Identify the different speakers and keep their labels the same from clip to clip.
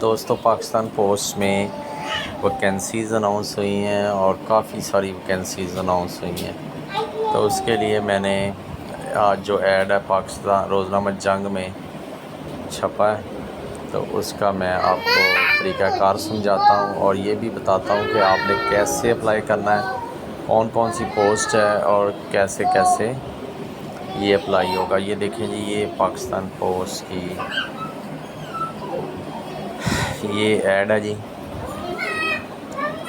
Speaker 1: दोस्तों, पाकिस्तान पोस्ट में vacancies announce हुई हैं और काफ़ी सारी वैकेंसीज़ अनाउंस हुई हैं। तो उसके लिए मैंने आज जो ऐड है पाकिस्तान रोज़नामा जंग में छपा है, तो उसका मैं आपको तरीक़ाकार समझाता हूँ और ये भी बताता हूँ कि आपने कैसे अप्लाई करना है, कौन कौन सी पोस्ट है और कैसे कैसे ये अप्लाई होगा। ये देखें जी, ये पाकिस्तान पोस्ट की ये ऐड है जी।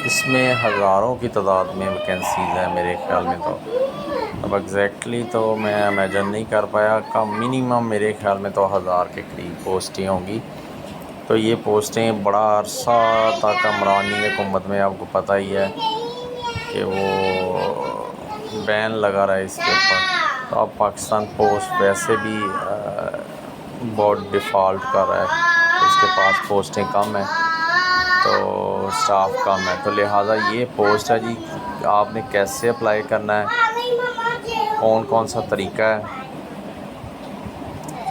Speaker 1: इसमें हज़ारों की तादाद में वैकेंसीज़ हैं मेरे ख़्याल में। तो अब एग्जैक्टली तो मैं इमेजिन नहीं कर पाया, का मिनिमम मेरे ख़्याल में तो 1000 के करीब पोस्टें होंगी। तो ये पोस्टें बड़ा अरसा तक इमरानी हुकूमत में आपको पता ही है कि वो बैन लगा रहा है इसके ऊपर। तो अब पाकिस्तान पोस्ट वैसे भी बहुत डिफ़ॉल्ट कर रहा है, तो इसके पास पोस्टें कम हैं, तो स्टाफ कम है, तो लिहाजा ये पोस्ट है जी। आपने कैसे अप्लाई करना है, कौन कौन सा तरीका है,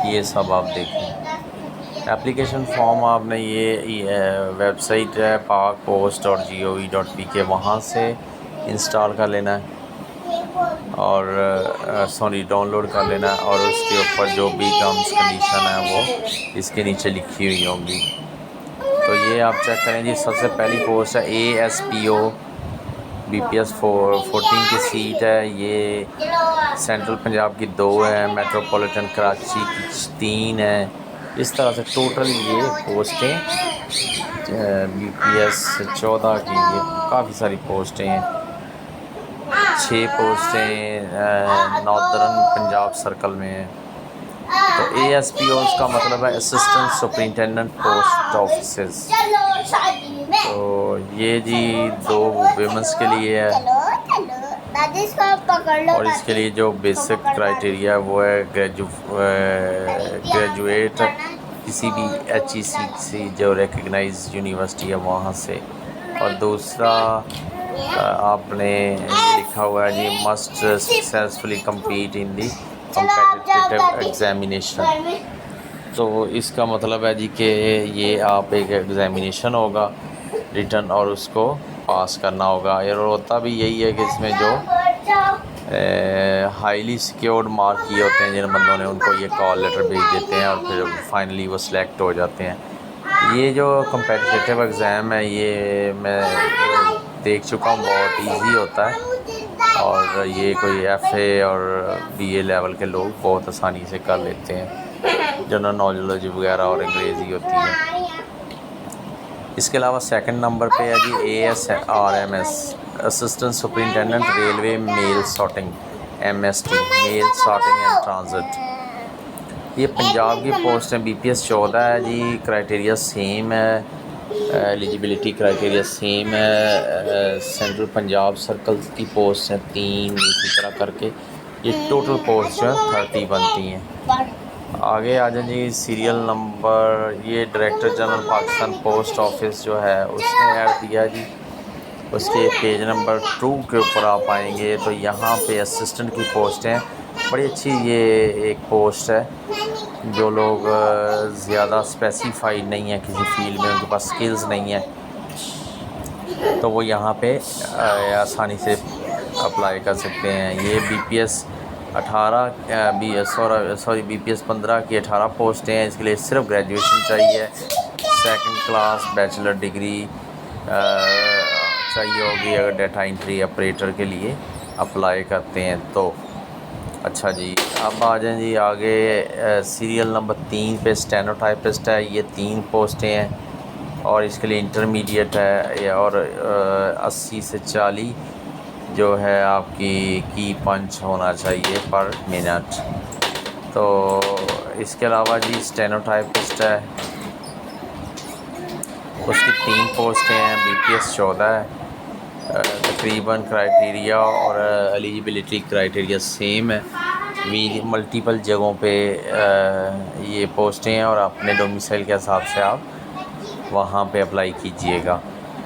Speaker 1: ये सब आप देखें। एप्लीकेशन फॉर्म आपने ये वेबसाइट है pakpost.gov.pk, वहाँ से इंस्टॉल कर लेना है और डाउनलोड कर लेना है, और उसके ऊपर जो भी टर्म्स कंडीशन है वो इसके नीचे लिखी हुई होंगी। तो ये आप चेक करें जी। सबसे पहली पोस्ट है ASPO BPS 14 की सीट है। ये सेंट्रल पंजाब की 2 है, मेट्रोपॉलिटन कराची की 3 है। इस तरह से टोटल ये पोस्टें BPS 14 की ये काफ़ी सारी पोस्टें हैं। 6 पोस्टें नॉर्दर्न पंजाब सर्कल में हैं। तो ASPO का मतलब है असिस्टेंट सुपरिटेंडेंट पोस्ट ऑफिसर्स। तो ये जी 2 वीमेंस के लिए है, और इसके लिए जो बेसिक क्राइटेरिया वो है ग्रेजुएट किसी भी HEC जो रिकग्नाइज यूनिवर्सिटी है वहाँ से। और दूसरा आपने ये लिखा हुआ है जी, must successfully compete in the competitive examination. तो इसका मतलब है जी कि ये आप एक एग्ज़ामिनेशन होगा रिटन और उसको पास करना होगा। और होता भी यही है कि इसमें जो हाईली सिक्योर्ड मार्क किए होते हैं जिन बंदों ने, उनको ये कॉल लेटर भेज देते हैं और फिर फाइनली वो सिलेक्ट हो जाते हैं। ये जो कम्पिटिटिव एग्ज़ाम है ये मैं देख चुका हूँ, बहुत इजी होता है, और ये कोई FA और BA लेवल के लोग बहुत आसानी से कर लेते हैं। जनरल नॉलेज वगैरह और अंग्रेज़ी होती है। इसके अलावा सेकंड नंबर पे है जी ASRMS assistant superintendent railway mail sorting MST mail sorting and transit. ये पंजाब की पोस्ट है, BPS 14 है जी। क्राइटेरिया सेम है, एलिजिबिलिटी क्राइटेरिया सेम है। सेंट्रल पंजाब सर्कल की पोस्ट हैं 3, इसी तरह करके ये टोटल पोस्ट जो है 30 बनती हैं। आगे आ जाए जी सीरियल नंबर। ये director general Pakistan post office जो है उसने ऐड दिया जी। उसके पेज नंबर 2 के ऊपर आप आएंगे तो यहाँ पे असिस्टेंट की पोस्ट हैं। बड़ी अच्छी ये एक पोस्ट है। जो लोग ज़्यादा स्पेसिफाइड नहीं है किसी फील्ड में, उनके पास स्किल्स नहीं है, तो वो यहाँ पे आसानी से अप्लाई कर सकते हैं। ये BPS 15 की 18 पोस्टें हैं। इसके लिए सिर्फ ग्रेजुएशन चाहिए, सेकंड क्लास बैचलर डिग्री चाहिए होगी अगर डाटा एंट्री ऑपरेटर के लिए अप्लाई करते हैं तो। अच्छा जी, अब आ जाए जी आगे सीरियल नंबर 3 पे स्टेनोटाइपिस्ट है। ये 3 पोस्टें हैं और इसके लिए इंटरमीडिएट है, और 80 से 40 जो है आपकी की पंच होना चाहिए पर मिनट। तो इसके अलावा जी स्टेनोटाइपिस्ट है, उसकी 3 पोस्टें हैं, BPS 14 है। तकरीबन क्राइटेरिया और एलिजिबिलिटी क्राइटेरिया सेम है। मल्टीपल जगहों पे ये पोस्टें हैं और अपने डोमिसाइल के हिसाब से आप वहाँ पे अप्लाई कीजिएगा।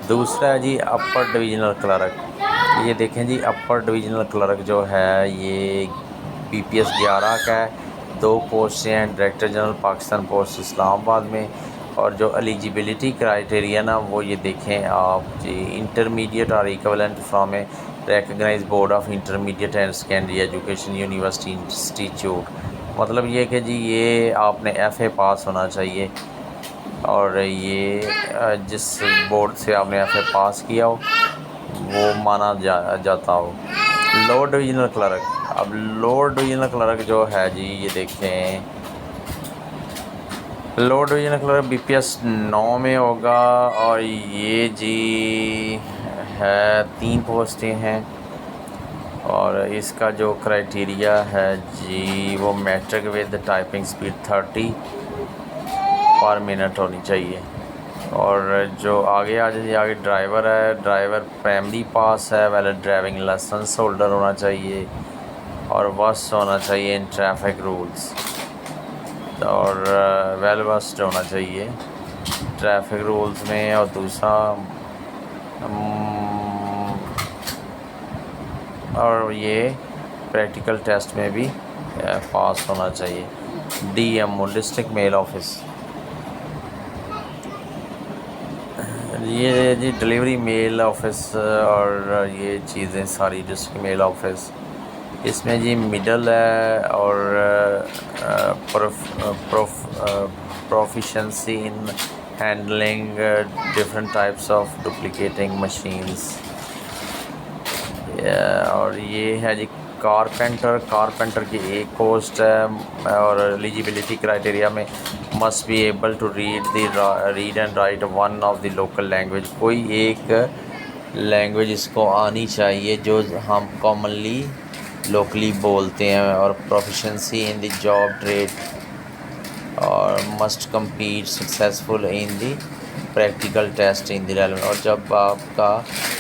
Speaker 1: दूसरा है जी अपर डिवीज़नल क्लर्क। ये देखें जी, अपर डिवीज़नल क्लर्क जो है ये BPS 11 का है। 2 पोस्टें हैं, director general Pakistan post Islamabad में। और जो एलिजिबिलिटी क्राइटेरिया ना वो ये देखें आप जी, इंटरमीडिएट और equivalent from a recognize board of intermediate and secondary education university institute. मतलब ये कि जी ये आपने FA पास होना चाहिए और ये जिस बोर्ड से आपने FA पास किया हो वो माना जाता हो। लोअर डिविजनल क्लर्क, अब लोअर डिविजनल क्लर्क जो है जी ये देखें, लोअर डिवीजन क्लर्क BPS 9 में होगा और ये जी है 3 पोस्टें हैं और इसका जो क्राइटेरिया है जी वो मैट्रिक विद टाइपिंग स्पीड 30 पर मिनट होनी चाहिए। और जो आगे आ जाए आगे ड्राइवर है, ड्राइवर प्राइमरी पास है, वैलिड ड्राइविंग लाइसेंस होल्डर होना चाहिए और वर्स्ट होना चाहिए इन ट्रैफिक रूल्स और वेल वर्स्ड होना चाहिए ट्रैफिक रूल्स में। और दूसरा और ये प्रैक्टिकल टेस्ट में भी पास होना चाहिए। DMO डिस्ट्रिक्ट मेल ऑफिस, ये जी डिलीवरी मेल ऑफिस और ये चीज़ें सारी डिस्ट्रिक्ट मेल ऑफिस। इसमें जी मिडल है और proficiency in handling different types of duplicating machines. और ये है जी कारपेंटर की एक पोस्ट है और एलिजिबिलिटी क्राइटेरिया में must be able to read and write one of the local language, कोई एक लैंग्वेज इसको आनी चाहिए जो हम कॉमनली लोकली बोलते हैं। और proficiency in the job trade और must compete successful in the practical test in the relevant. और जब आपका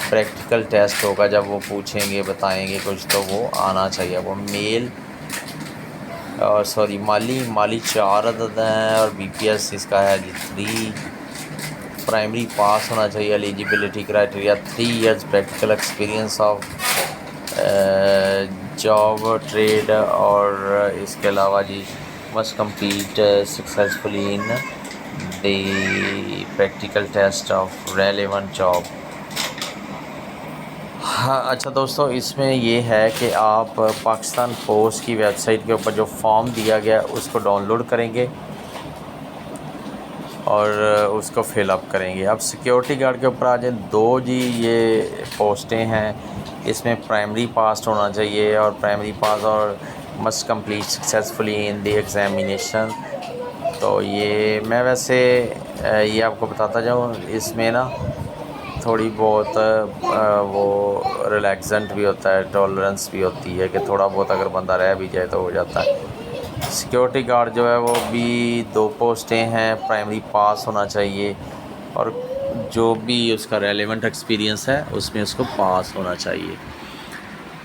Speaker 1: प्रैक्टिकल टेस्ट होगा, जब वो पूछेंगे बताएंगे कुछ तो वो आना चाहिए। वो मेल और माली 4 अदद हैं और BPS इसका है जी 3। प्राइमरी पास होना चाहिए। Eligibility criteria 3 years practical experience of job trade और इसके अलावा जी must compete successfully in the practical test of relevant job. हाँ अच्छा दोस्तों, इसमें ये है कि आप पाकिस्तान पोस्ट की वेबसाइट के ऊपर जो फॉर्म दिया गया उसको डाउनलोड करेंगे और उसको फिलअप करेंगे। अब सिक्योरिटी गार्ड के ऊपर आ जाए, 2 जी ये पोस्टें हैं। इसमें प्राइमरी पास होना चाहिए और प्राइमरी पास और must complete successfully in the examination. तो ये मैं वैसे ये आपको बताता जाऊँ, इसमें ना थोड़ी बहुत वो रिलैक्सेंट भी होता है, टॉलरेंस भी होती है कि थोड़ा बहुत अगर बंदा रह भी जाए तो हो जाता है। सिक्योरिटी गार्ड जो है वो भी 2 पोस्टें हैं, प्राइमरी पास होना चाहिए और जो भी उसका रेलेवेंट एक्सपीरियंस है उसमें उसको पास होना चाहिए।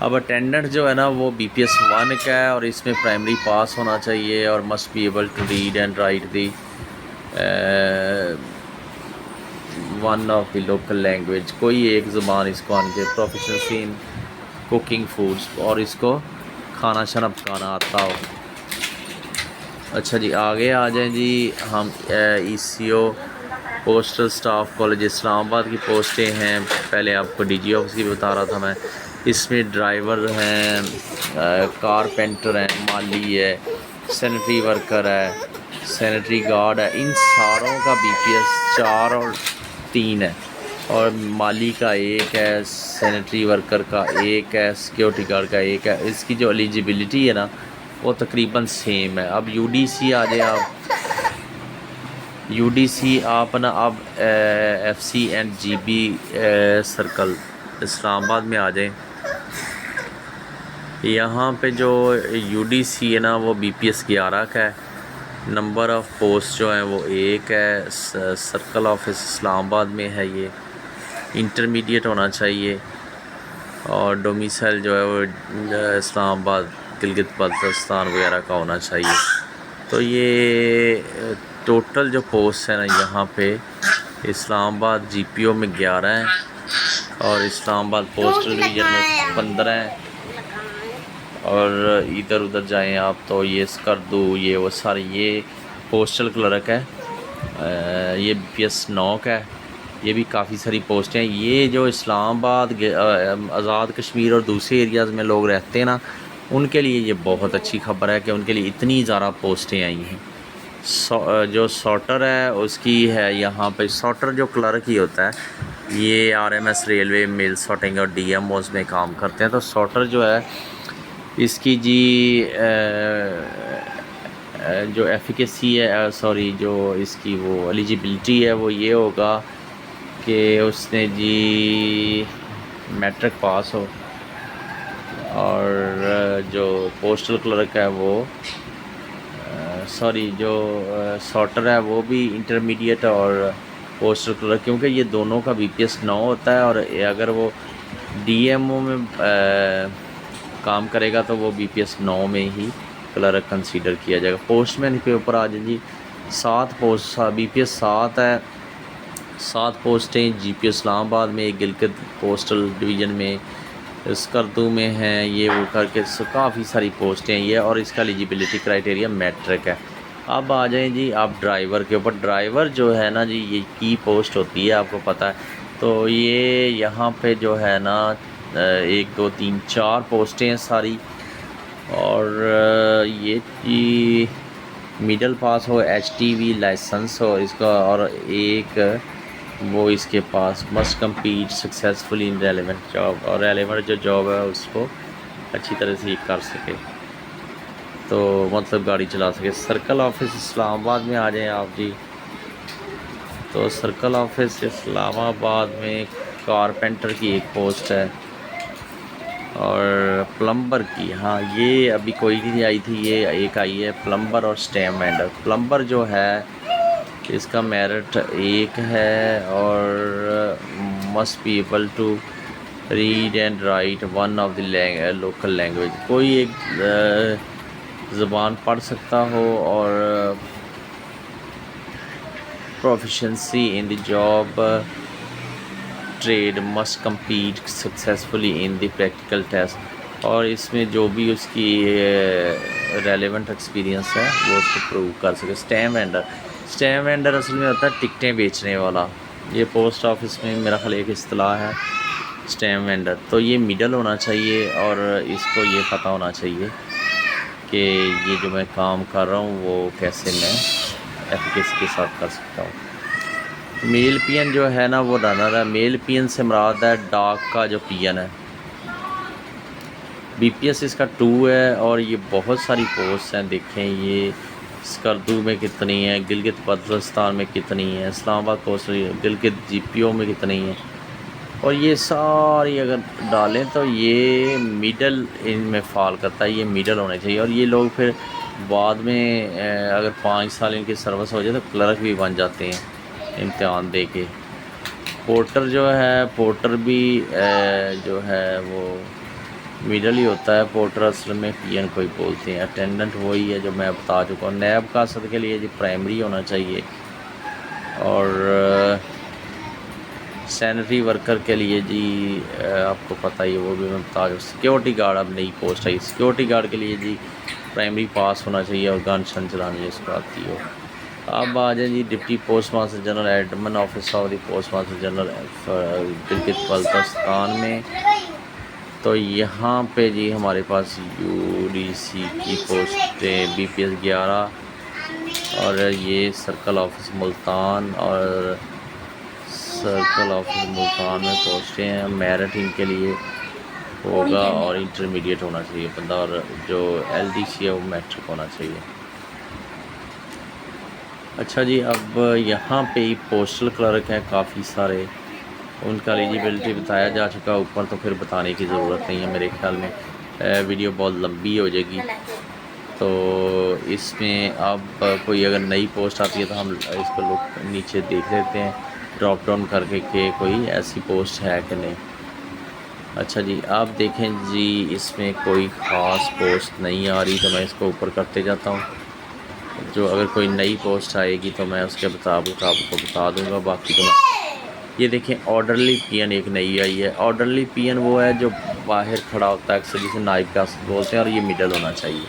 Speaker 1: अब अटेंडेंट जो है ना वो BPS 1 का है और इसमें प्राइमरी पास होना चाहिए और must be able to read and write the one of the local language, कोई एक ज़ुबान इसको आनी चाहिए। प्रोफिशेंसी इन कुकिंग फूड्स और इसको खाना शाना पकाना आता हो। अच्छा जी आगे आ जाएं जी हम ECO postal staff college Islamabad की पोस्टें हैं। पहले आपको DG ऑफिस की बता रहा था मैं। इसमें ड्राइवर हैं, कारपेंटर हैं, माली है, सैनिटरी वर्कर है, सैनिटरी गार्ड है। इन सारों का BPS 4 और 3 है और माली का 1 है, सैनिटरी वर्कर का 1 है, सिक्योरिटी गार्ड का 1 है। इसकी जो एलिजिबिलिटी है ना वो तकरीबन सेम है। अब UDC आ जाए आप, UDC आप ना अब FC and GB circle Islamabad में आ जाएं। यहाँ पे जो UDC है ना वो BPS 11 का है। नंबर ऑफ़ पोस्ट जो है वो 1 है। सर्कल ऑफिस इस्लामाबाद में है। ये इंटरमीडिएट होना चाहिए और डोमिसाइल जो है वो इस्लामाबाद, गिलगित बल्तिस्तान वगैरह का होना चाहिए। तो ये टोटल जो पोस्ट है ना यहाँ पे इस्लामाबाद GPO में 11 हैं और इस्लामाबाद पोस्टल डिवीज़न में 15 हैं। और इधर उधर जाएं आप तो ये स्कर्दू, ये वो सारे ये पोस्टल क्लर्क है ये BPS 9 का है। ये भी काफ़ी सारी पोस्टें हैं। ये जो इस्लामाबाद, आज़ाद कश्मीर और दूसरे एरियाज़ में लोग रहते हैं ना, उनके लिए ये बहुत अच्छी खबर है कि उनके लिए इतनी ज़्यादा पोस्टें आई हैं। जो सॉर्टर है उसकी है यहाँ पे, सॉर्टर जो क्लर्क ही होता है, ये RMS रेलवे मेल सॉर्टिंग और DMOs में काम करते हैं। तो सॉर्टर जो है इसकी जी जो एफिकेसी है, सॉरी, जो इसकी वो एलिजिबिलिटी है वो ये होगा कि उसने जी मैट्रिक पास हो, और जो पोस्टल क्लर्क है वो सॉरी, जो सॉर्टर है वो भी इंटरमीडिएट और पोस्टल क्लर्क, क्योंकि ये दोनों का BPS 9 होता है। और अगर वो DMO में काम करेगा तो वो BPS 9 में ही क्लर्क कंसीडर किया जाएगा। पोस्टमैन के ऊपर आ जाए जी, 7 पोस्ट, BPS 7 है। 7 पोस्टें GPO इस्लामाबाद में, एक गिलगित पोस्टल डिवीज़न में, स्कर्दू में हैं, ये वो करके काफ़ी सारी पोस्टें हैं ये। और इसका एलिजिबिलिटी क्राइटेरिया मैट्रिक है। अब आ जाएं जी आप ड्राइवर के ऊपर। ड्राइवर जो है ना जी, ये की पोस्ट होती है, आपको पता है। तो ये यहाँ पे जो है ना 1 2 3 4 पोस्टें हैं सारी। और ये जी मिडल पास हो, HTV लाइसेंस हो इसका, और एक वो इसके पास must compete successfully in relevant job, और रेलेवेंट जो जॉब है उसको अच्छी तरह से कर सके, तो मतलब गाड़ी चला सके। सर्कल ऑफिस इस्लामाबाद में आ जाएं आप जी। तो सर्कल ऑफिस इस्लामाबाद में कारपेंटर की एक पोस्ट है, और प्लम्बर की, हाँ ये अभी कोई नहीं आई थी, ये एक आई है, प्लम्बर और स्टेम वेंडर। प्लम्बर जो है इसका मेरिट 1 है, और must be able to read and write one of the local language, कोई एक ज़बान पढ़ सकता हो, और proficiency in the job trade, must compete successfully in the practical test, और इसमें जो भी उसकी रेलेवेंट एक्सपीरियंस है वो उसको प्रूव कर सके। स्टैम्प वेंडर, स्टैम्प वेंडर असल में होता है टिकटें बेचने वाला। ये पोस्ट ऑफिस में मेरा ख्याल एक इस्तिलाह है स्टैम्प वेंडर। तो ये मिडल होना चाहिए, और इसको ये पता होना चाहिए कि ये जो मैं काम कर रहा हूँ वो कैसे मैं एफिकेसी के साथ कर सकता हूँ। मेल पियन जो है ना वो रनर है। मेल पियन से मुराद है डाक का जो पियन है। BPS इसका 2 है, और ये बहुत सारी पोस्ट हैं। देखें ये स्कर्दू में कितनी है, गिलगित बल्तिस्तान में कितनी है, इस्लामाबाद पोस्ट, गिलगित GPO में कितनी है, और ये सारी अगर डालें तो ये मिडल इनमें फॉल करता है। ये मिडल होने चाहिए, और ये लोग फिर बाद में अगर 5 साल इनकी सर्विस हो जाए तो क्लर्क भी बन जाते हैं इम्तिहान दे के। पोर्टर जो है, पोर्टर भी जो है वो मिडल ही होता है। पोर्टर असल में पियन कोई बोलते हैं। अटेंडेंट वही है जो मैं बता चुका हूँ। नैब का सद के लिए जी प्राइमरी होना चाहिए, और सैनिटरी वर्कर के लिए जी आपको पता ही है, वो भी मैं बता दूँ। सिक्योरिटी गार्ड अब नई पोस्ट आई। सिक्योरिटी गार्ड के लिए जी प्राइमरी पास होना चाहिए, और गन शन चलानी इसको आती हो। अब आ जाए जी deputy post master general, admin office of the post master general Gilgit Baltistan में। तो यहाँ पे जी हमारे पास UDC की पोस्टें BPS 11, और ये सर्कल ऑफिस मुल्तान, और सर्कल ऑफिस मुल्तान में पोस्टें हैं। मेरिट इनके लिए होगा, और इंटरमीडिएट होना चाहिए बंदा, और जो LDC है वो मैट्रिक होना चाहिए। अच्छा जी, अब यहाँ पे ही पोस्टल क्लर्क हैं काफ़ी सारे, उनका एलिजिबिलिटी बताया जा चुका ऊपर, तो फिर बताने की ज़रूरत नहीं है मेरे ख्याल में। वीडियो बहुत लंबी हो जाएगी। तो इसमें अब कोई अगर नई पोस्ट आती है तो हम इसको लोग नीचे देख लेते हैं ड्रॉप डाउन करके कि कोई ऐसी पोस्ट है कि नहीं। अच्छा जी, आप देखें जी इसमें कोई ख़ास पोस्ट नहीं आ रही, तो मैं इसको ऊपर करते जाता हूँ। जो अगर कोई नई पोस्ट आएगी तो मैं उसके मुताबिक आपको बता दूंगा। बाकी तो मैं ये देखें, ऑर्डरली पियन एक नई आई है। ऑर्डरली पियन वो है जो बाहर खड़ा होता है, अक्सर जिसे नाइब का बोलते हैं, और ये मिडल होना चाहिए।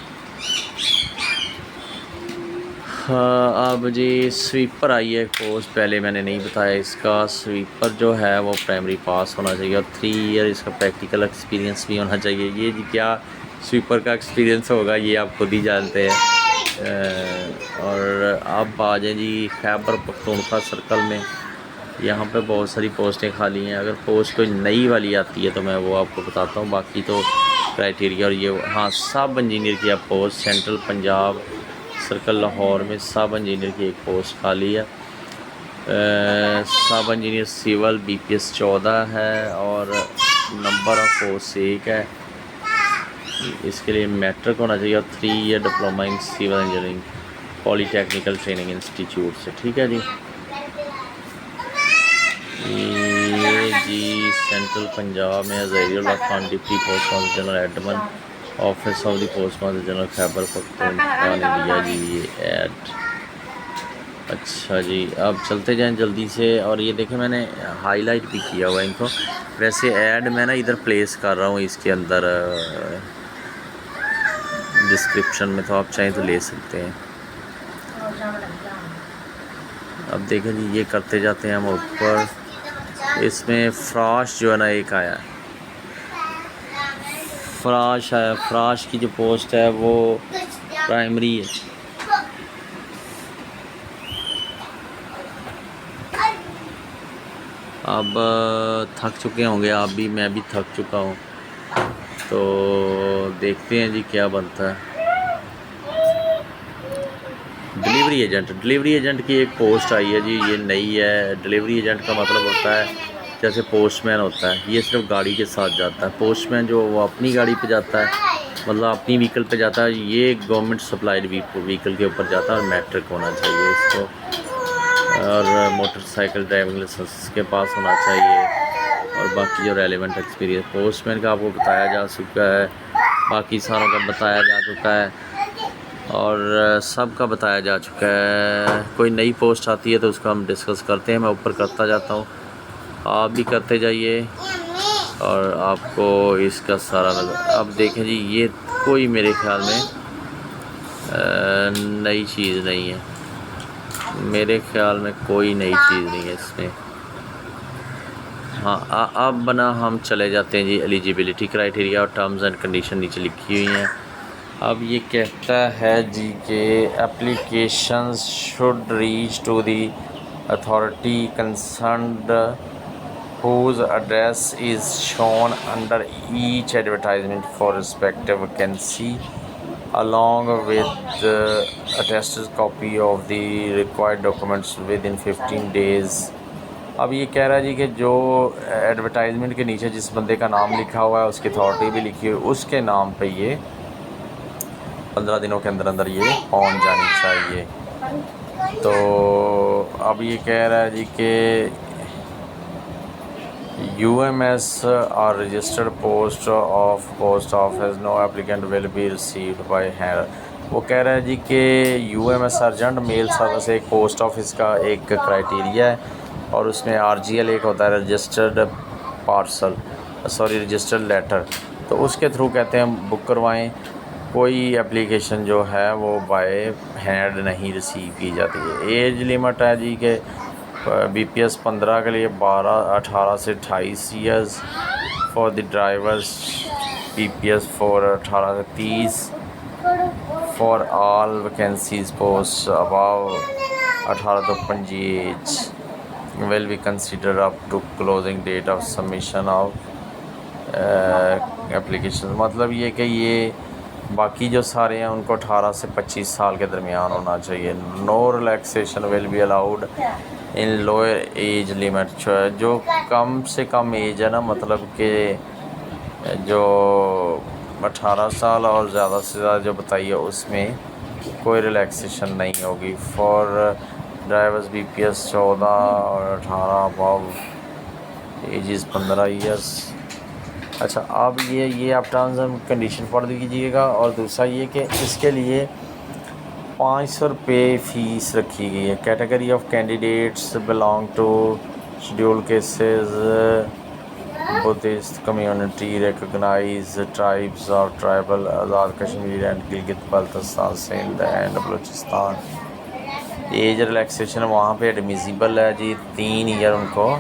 Speaker 1: हाँ, अब जी स्वीपर आई है कोर्स, पहले मैंने नहीं बताया इसका। स्वीपर जो है वो प्राइमरी पास होना चाहिए और 3 ईयर इसका प्रैक्टिकल एक्सपीरियंस भी होना चाहिए। ये जी क्या स्वीपर का एक्सपीरियंस होगा ये आप खुद ही जानते हैं। और अब आ जाए जी खैबर पख्तूनख्वा सर्कल में, यहाँ पे बहुत सारी पोस्टें खाली हैं। अगर पोस्ट कोई नई वाली आती है तो मैं वो आपको बताता हूँ, बाकी तो क्राइटेरिया और ये हाँ सब इंजीनियर की अब post central Punjab circle Lahore में सब इंजीनियर की एक पोस्ट खाली है। सब इंजीनियर सिविल BPS 14 है और नंबर ऑफ पोस्ट 1 है। इसके लिए मैट्रिक होना चाहिए और 3 year diploma in civil engineering polytechnical training institute से। ठीक है जी। ये जी सेंट्रल पंजाब में Zahirullah Khan deputy post master general admin office of the post master general Khyber Pakhtunkhwa ने दिया जी ये ऐड। अच्छा जी, अब चलते जाएं जल्दी से। और ये देखें मैंने हाईलाइट भी किया हुआ है इनको। वैसे ऐड मैं ना इधर प्लेस कर रहा हूँ इसके अंदर डिस्क्रिप्शन में, तो आप चाहें तो ले सकते हैं। अब देखें जी ये करते जाते हैं हम ऊपर। इसमें फ्राश जो है ना एक आया, फ्राश है। फ्राश की जो पोस्ट है वो प्राइमरी है। अब थक चुके होंगे आप भी, मैं भी थक चुका हूँ, तो देखते हैं जी क्या बनता है। डिलीवरी एजेंट की एक पोस्ट आई है जी, ये नई है। डिलीवरी एजेंट का मतलब होता है जैसे पोस्टमैन होता है, ये सिर्फ गाड़ी के साथ जाता है। पोस्टमैन जो वो अपनी गाड़ी पे जाता है, मतलब अपनी व्हीकल पे जाता है। ये गवर्नमेंट सप्लाइड व्हीकल के ऊपर जाता है और मैट्रिक होना चाहिए इसको, और मोटरसाइकिल ड्राइविंग लाइसेंस के पास होना चाहिए। और बाकी जो रेलेवेंट एक्सपीरियंस पोस्टमैन का आपको बताया जा चुका है, बाकी सारों का बताया जा चुका है और सब का बताया जा चुका है। कोई नई पोस्ट आती है तो उसको हम डिस्कस करते हैं। मैं ऊपर करता जाता हूँ, आप भी करते जाइए और आपको इसका सारा अब देखें जी ये कोई मेरे ख्याल में नई चीज़ नहीं है। मेरे ख्याल में कोई नई चीज़ नहीं है इसमें। हाँ, अब बना हम चले जाते हैं जी एलिजिबिलिटी क्राइटेरिया और टर्म्स एंड कंडीशन नीचे लिखी हुई हैं। अब ये कहता है जी कि applications should reach to the authority concerned whose address is shown under each advertisement for respective vacancy along with the attested copy of the required documents within 15 days। अब ये कह रहा है जी कि जो एडवर्टाइजमेंट के नीचे जिस बंदे का नाम लिखा हुआ है, उसकी अथॉरिटी भी लिखी हुई है, उसके नाम पे ये 15 दिनों के अंदर अंदर ये पहुंच जानी चाहिए। तो अब ये कह रहा है जी कि UMS or registered post office no applicant will be received by hand। वो कह रहा है जी कि UMS अर्जेंट मेल सर्विस एक पोस्ट ऑफिस का एक क्राइटेरिया है और उसमें RGL एक होता है registered parcel, sorry registered letter, तो उसके थ्रू कहते हैं बुक करवाएं। कोई एप्लीकेशन जो है वो बाय हैंड नहीं रिसीव की जाती है। एज लिमिट है जी के BPS 15 के लिए 18 से 28 years, for the drivers BPS 4 18 से 30, for all vacancies post above 18 to 25 age will be consider up to closing date of submission of application. मतलब ये कि ये बाकी जो सारे हैं उनको 18 से 25 साल के दरमियान होना चाहिए। No relaxation will be allowed in lower age limit. जो कम से कम एज है ना, मतलब कि जो 18 साल और ज़्यादा से ज़्यादा जो बताइए उसमें कोई रिलैक्सेशन नहीं होगी। फॉर ड्राइवर्स BPS 14 और 18 अबव एज इज़ 15 ईयर्स। अच्छा, अब ये आप टर्म्स एंड कंडीशन पढ़ लीजिएगा। और दूसरा ये कि इसके लिए 500 रुपये फ़ीस रखी गई है। Category of candidates belong to schedule castes Buddhist community recognise tribes और tribal Azad Kashmir and Gilgit Baltistan Sindh and Balochistan. Age relaxation वहाँ पे एडमिसिबल है जी, 3 ईयर उनको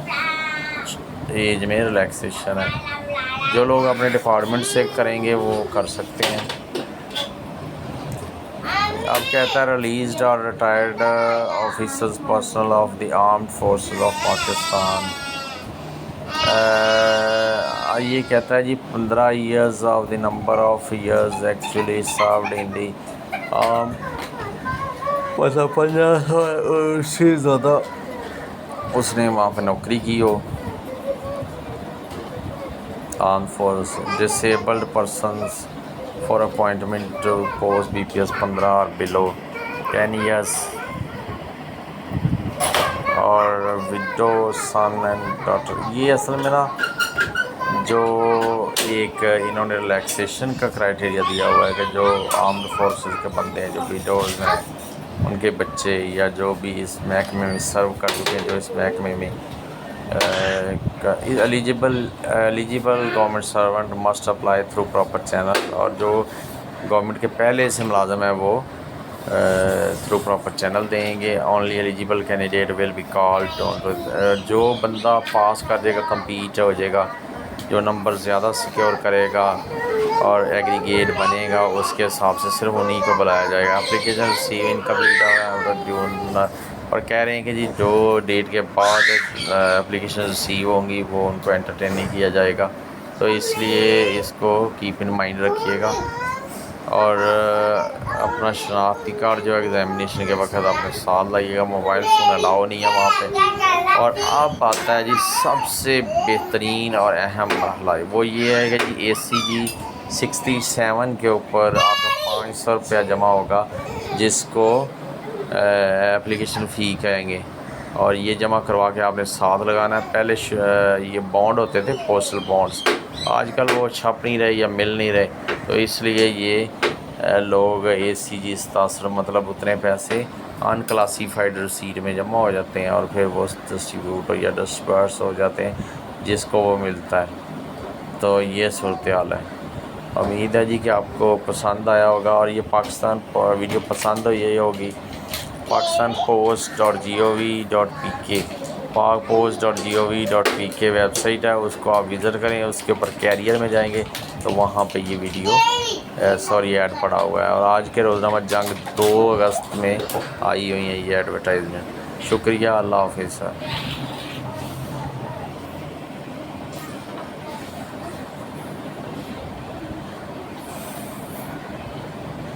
Speaker 1: एज में रिलैक्सेशन है। जो लोग अपने डिपार्टमेंट से करेंगे वो कर सकते हैं। अब कहता है रिलीज्ड और retired officers personnel of the armed forces of Pakistan. ये कहता है जी 15 years of the number of years actually served in the मतलब 15 उससे ज़्यादा उसने वहाँ पे नौकरी की हो। Arm force disabled persons for appointment to post BPS 15 और बिलो 10 ईयर्स और विडो सन एंड डॉटर। ये असल में ना जो एक इन्होंने रिलैक्सेशन का क्राइटेरिया दिया हुआ है कि जो आर्म्ड फोर्सेस के बंदे हैं, जो विडोज़ हैं, उनके बच्चे या जो भी इस महकमे में सर्व कर चुके हैं, जो इस महकमे में eligible government servant must apply through proper channel. और जो गवर्नमेंट के पहले से मुलाजम है वो थ्रू प्रॉपर चैनल देंगे। Only eligible candidate will be called. जो बंदा पास कर देगा, कम्पीट हो जाएगा, जो नंबर ज़्यादा सिक्योर करेगा और एग्रीगेट बनेगा, उसके हिसाब से सिर्फ उन्हीं को बुलाया जाएगा। एप्लीकेशन रिसीव इनका जून और कह रहे हैं कि जी जो डेट के बाद एप्लीकेशन रिसीव होंगी वो उनको एंटरटेन नहीं किया जाएगा। तो इसलिए इसको कीप इन माइंड रखिएगा और अपना शनाख्ती कार्ड जो एग्ज़ामिनेशन के वक्त अपने साथ लाइएगा। मोबाइल फ़ोन अलाउ नहीं है वहाँ पे। और अब आता है जी सबसे बेहतरीन और अहम मरहला, वो ये है कि जी ACG 67 के ऊपर आपका 500 रुपया जमा होगा, जिसको एप्लीकेशन फ़ी कहेंगे। और ये जमा करवा के आपने साथ लगाना है। पहले ये बॉन्ड होते थे, पोस्टल बॉन्ड्स, आजकल वो छप नहीं रहे या मिल नहीं रहे, तो इसलिए ये लोग ACG 67 मतलब उतने पैसे अनक्लासीफाइड रसीट में जमा हो जाते हैं और फिर वो डिस्ट्रीब्यूट या डिस्पर्स हो जाते हैं जिसको वो मिलता है। तो ये सूरत हाल है। उम्मीद है जी कि आपको पसंद आया होगा और ये पाकिस्तान वीडियो पसंद हुई होगी। pakistanpost.gov.pk pakpost.gov.pk वेबसाइट है, उसको आप विज़िट करें। उसके ऊपर कैरियर में जाएंगे तो वहाँ पे ये वीडियो ऐड पड़ा हुआ है। और आज के रोज़नामा जंग 2 अगस्त में आई हुई है ये एडवर्टाइजमेंट। शुक्रिया, अल्लाह हाफ़िज़।